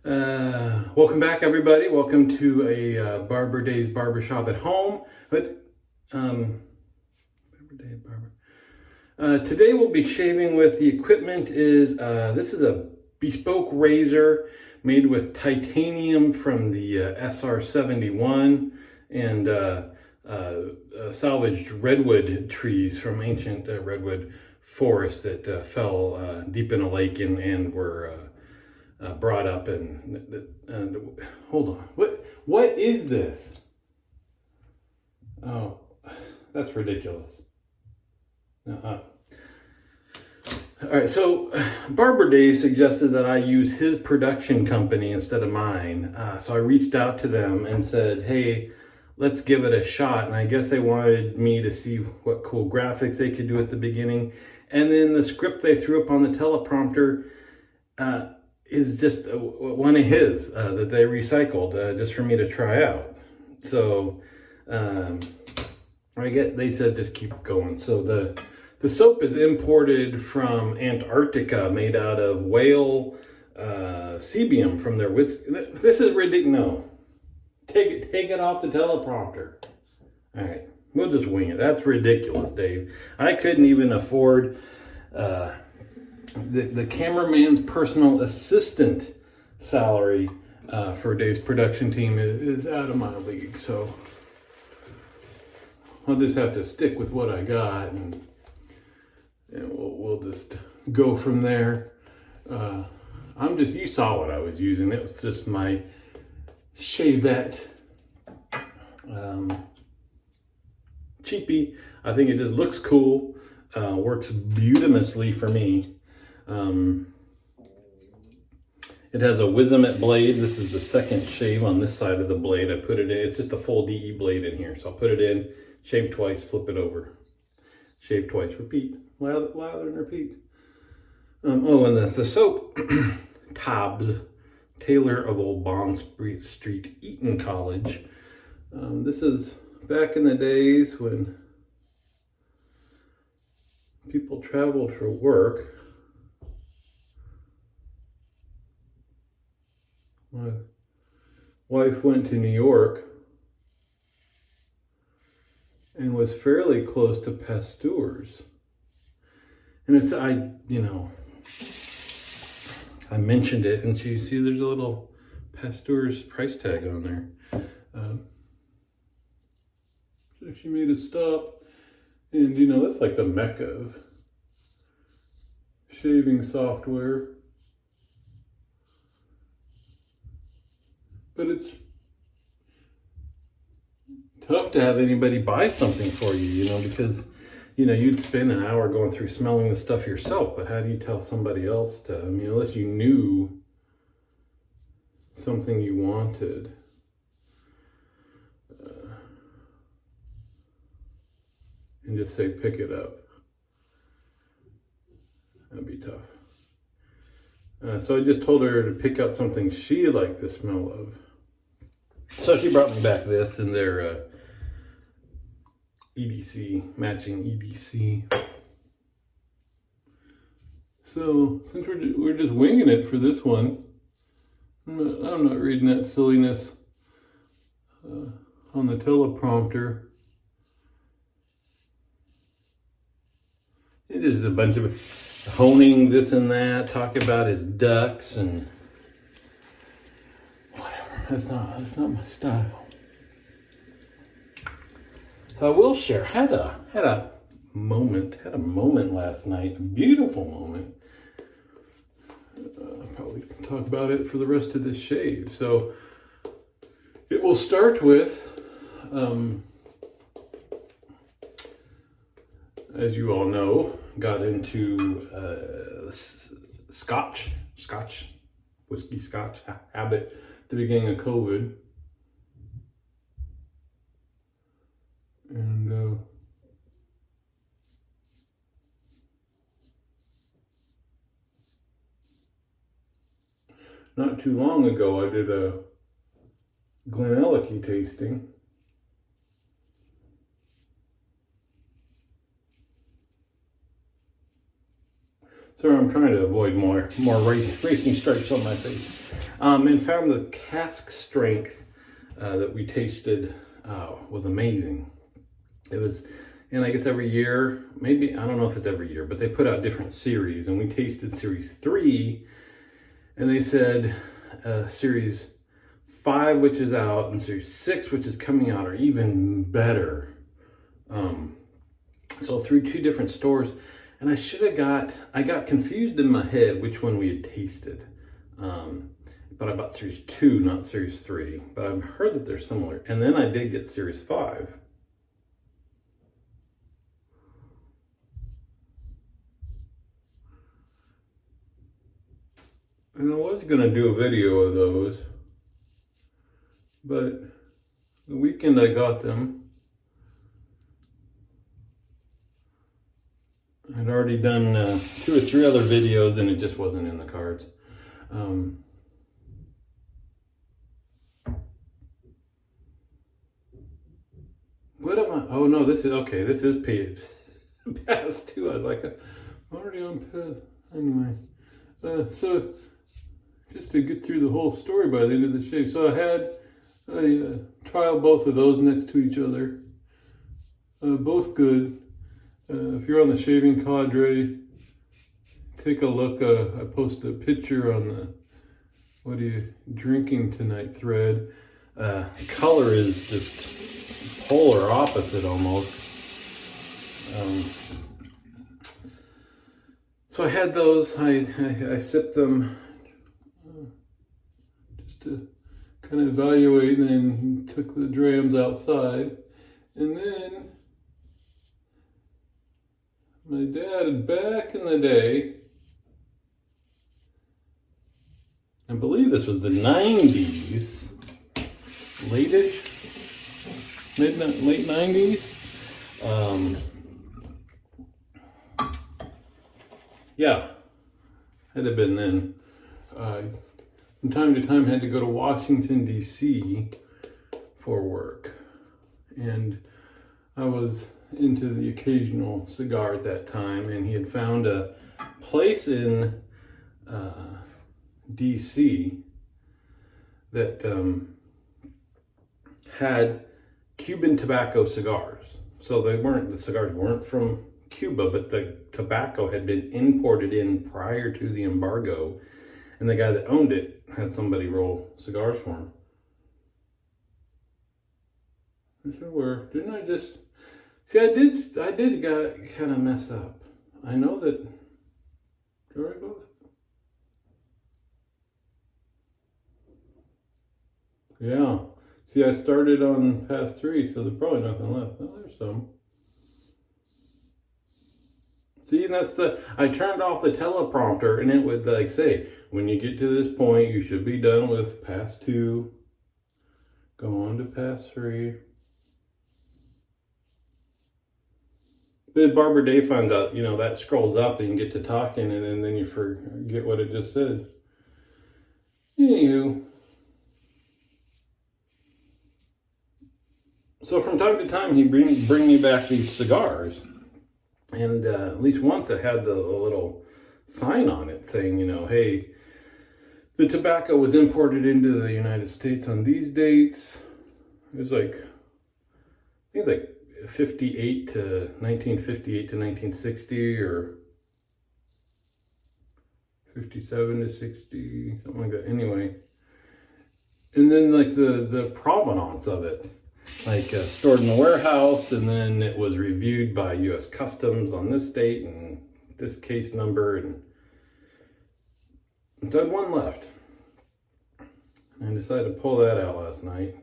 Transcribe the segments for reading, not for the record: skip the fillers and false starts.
Welcome back, everybody. Welcome to a Barber Days Barbershop at home. But Barber Day Barber. Today we'll be shaving with the equipment is this is a bespoke razor made with titanium from the SR71 and salvaged redwood trees from ancient redwood forests that fell deep in a lake and were brought up and hold on. What is this? Oh, that's ridiculous. All right, so Barber Dave suggested that I use his production company instead of mine. So I reached out to them and said, hey, let's give it a shot. And I guess they wanted me to see what cool graphics they could do at the beginning. And then the script they threw up on the teleprompter is just one of his that they recycled just for me to try out. So they said just keep going. So the soap is imported from Antarctica, made out of whale sebium from their whiskey. This is ridiculous. No, take it off the teleprompter. All right, we'll just wing it. That's ridiculous, Dave. I couldn't even afford the cameraman's personal assistant salary for Dave's production team is out of my league. So I'll just have to stick with what I got, and we'll just go from there. You saw what I was using. It was just my Shavette cheapie. I think it just looks cool. Works beautifully for me. It has a Wizamet blade. This is the second shave on this side of the blade. I put it in. It's just a full DE blade in here. So I'll put it in, shave twice, flip it over. Shave twice, repeat. Lather and repeat. And the soap, Tobbs, Taylor of Old Bond Street, Eton College. This is back in the days when people traveled for work. My wife went to New York and was fairly close to Pasteur's. And I mentioned it, and see there's a little Pasteur's price tag on there. So she made a stop, and that's like the mecca of shaving software. But it's tough to have anybody buy something for you, because you'd spend an hour going through smelling the stuff yourself, but how do you tell somebody else to, unless you knew something you wanted. And just say, pick it up. That'd be tough. So I just told her to pick out something she liked the smell of. So she brought me back this in their EDC, matching EDC. So since we're just winging it for this one, I'm not reading that silliness on the teleprompter. It is a bunch of honing this and that, talk about his ducks and whatever. That's not my style. So I will share. Had a moment last night, a beautiful moment. I'll probably talk about it for the rest of this shave. So it will start with, as you all know, got into whiskey scotch habit at the beginning of COVID. And not too long ago, I did a Glenelg tasting. So I'm trying to avoid more racing stripes on my face. And found the cask strength that we tasted was amazing. It was, and I guess every year, maybe, I don't know if it's every year, but they put out different series, and we tasted series 3, and they said series 5, which is out, and series 6, which is coming out, are even better. So through 2 different stores, and I got confused in my head which one we had tasted. But I bought series 2, not series 3, but I've heard that they're similar. And then I did get series 5. And I was gonna do a video of those, but the weekend I got them, I'd already done 2 or 3 other videos, and it just wasn't in the cards. What am I? Oh no, this is okay. This is past 2. I was like, I'm already on past. Anyway, so just to get through the whole story by the end of the shave. So I trial both of those next to each other. Both good. If you're on the Shaving Cadre, take a look. I posted a picture on the "What are you drinking tonight" thread. Color is just polar opposite almost. So I had those. I sipped them just to kind of evaluate, and then took the drams outside, and then. My dad, back in the day, I believe this was the 90s, late 90s. Yeah, had to have been then. From time to time, had to go to Washington, D.C. for work. And I was into the occasional cigar at that time, and he had found a place in DC that had Cuban tobacco cigars. So the cigars weren't from Cuba, but the tobacco had been imported in prior to the embargo, and the guy that owned it had somebody roll cigars for him. I sure were. Didn't I just... See, I did kind of mess up. I know that. There it goes. Yeah. See, I started on past 3, so there's probably nothing left. Oh, there's some. See, and I turned off the teleprompter, and it would like say, when you get to this point, you should be done with past 2. Go on to past 3. But if Barbara Day finds out, that scrolls up and you get to talking, and then you forget what it just said. Anywho. So from time to time, he bring me back these cigars. And at least once it had the little sign on it saying, hey, the tobacco was imported into the United States on these dates. It was like, I think it's like 1958 to 1960, or 57 to 60, something like that. Anyway, and then like the provenance of it, like stored in the warehouse, and then it was reviewed by U.S. Customs on this date and this case number, and so I had one left. And I decided to pull that out last night.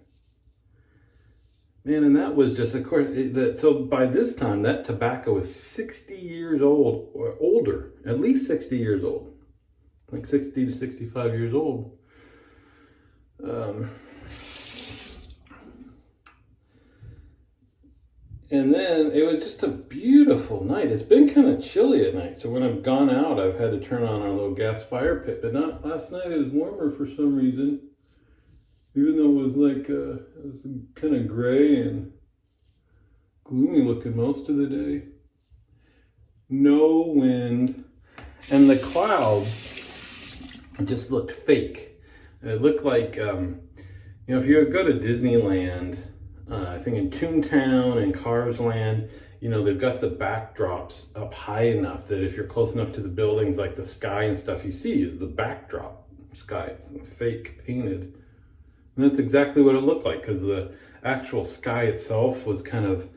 Man, and that was just, of course, so by this time, that tobacco was 60 years old, or older, at least 60 years old, like 60 to 65 years old. And then it was just a beautiful night. It's been kind of chilly at night, so when I've gone out, I've had to turn on our little gas fire pit, but not last night. It was warmer for some reason. Even though it was like, it was kind of gray and gloomy looking most of the day. No wind. And the clouds just looked fake. It looked like, if you go to Disneyland, I think in Toontown and Cars Land, they've got the backdrops up high enough that if you're close enough to the buildings, like the sky and stuff you see is the backdrop sky. It's fake painted. And that's exactly what it looked like, because the actual sky itself was kind of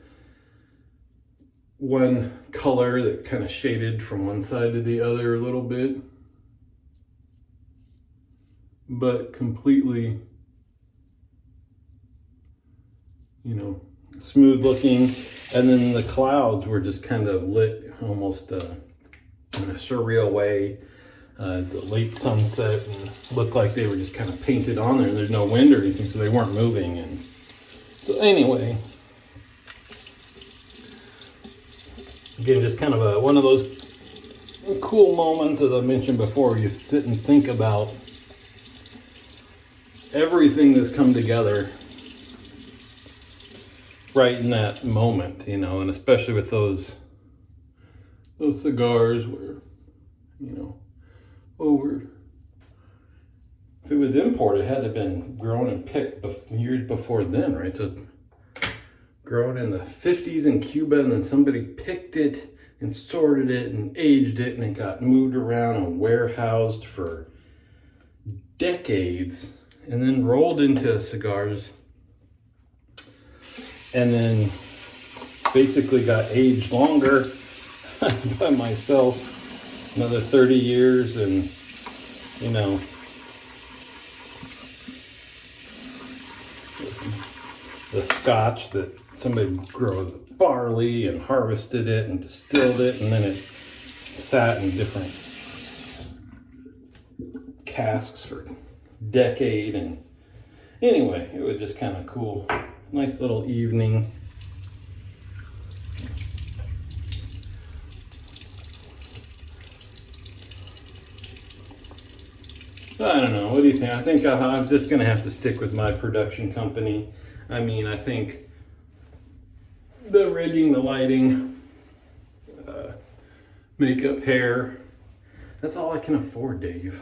one color that kind of shaded from one side to the other a little bit, but completely, smooth looking. And then the clouds were just kind of lit almost in a surreal way. It's a late sunset and looked like they were just kind of painted on there, and there's no wind or anything, so they weren't moving. And so anyway, again, just kind of one of those cool moments, as I mentioned before, you sit and think about everything that's come together right in that moment, and especially with those cigars where, if it was imported, it had to have been grown and picked years before then, right? So grown in the 50s in Cuba, and then somebody picked it and sorted it and aged it, and it got moved around and warehoused for decades, and then rolled into cigars, and then basically got aged longer by myself, another 30 years, and the scotch that somebody grows barley and harvested it and distilled it, and then it sat in different casks for a decade. And anyway, it was just kind of cool. Nice little evening. I don't know. What do you think? I think I'm just going to have to stick with my production company. I mean, I think the rigging, the lighting, makeup, hair, that's all I can afford, Dave.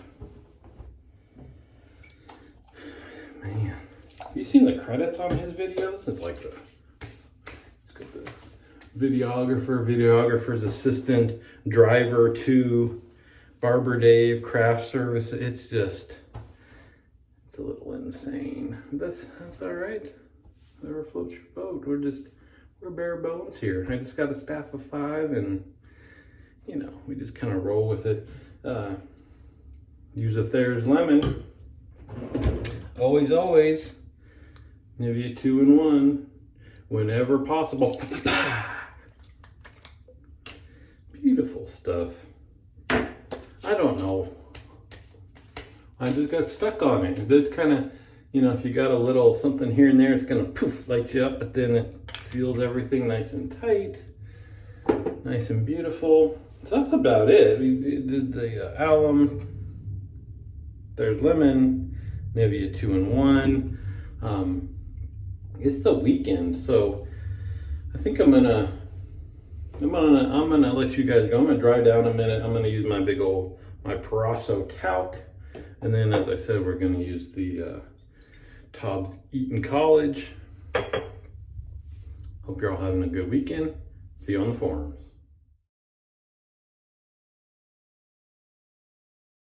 Man, have you seen the credits on his videos? It's like it's got the videographer's assistant, driver to Barber Dave, craft service. It's a little insane. That's all right. Whatever floats your boat. We're bare bones here. I just got a staff of 5, and we just kind of roll with it. Use a Thayer's lemon. Always. Nivea 2-in-1 whenever possible. Beautiful stuff. I don't know. I just got stuck on it. This kind of, if you got a little something here and there, it's going to poof, light you up, but then it seals everything nice and tight, nice and beautiful. So that's about it. We did the alum, there's lemon, Nivea 2-in-1. It's the weekend, so I think I'm gonna let you guys go. I'm gonna dry down a minute. I'm gonna use my my Proraso talc, and then, as I said, we're gonna use the Tobbs Eaton College. Hope you're all having a good weekend. See you on the forums.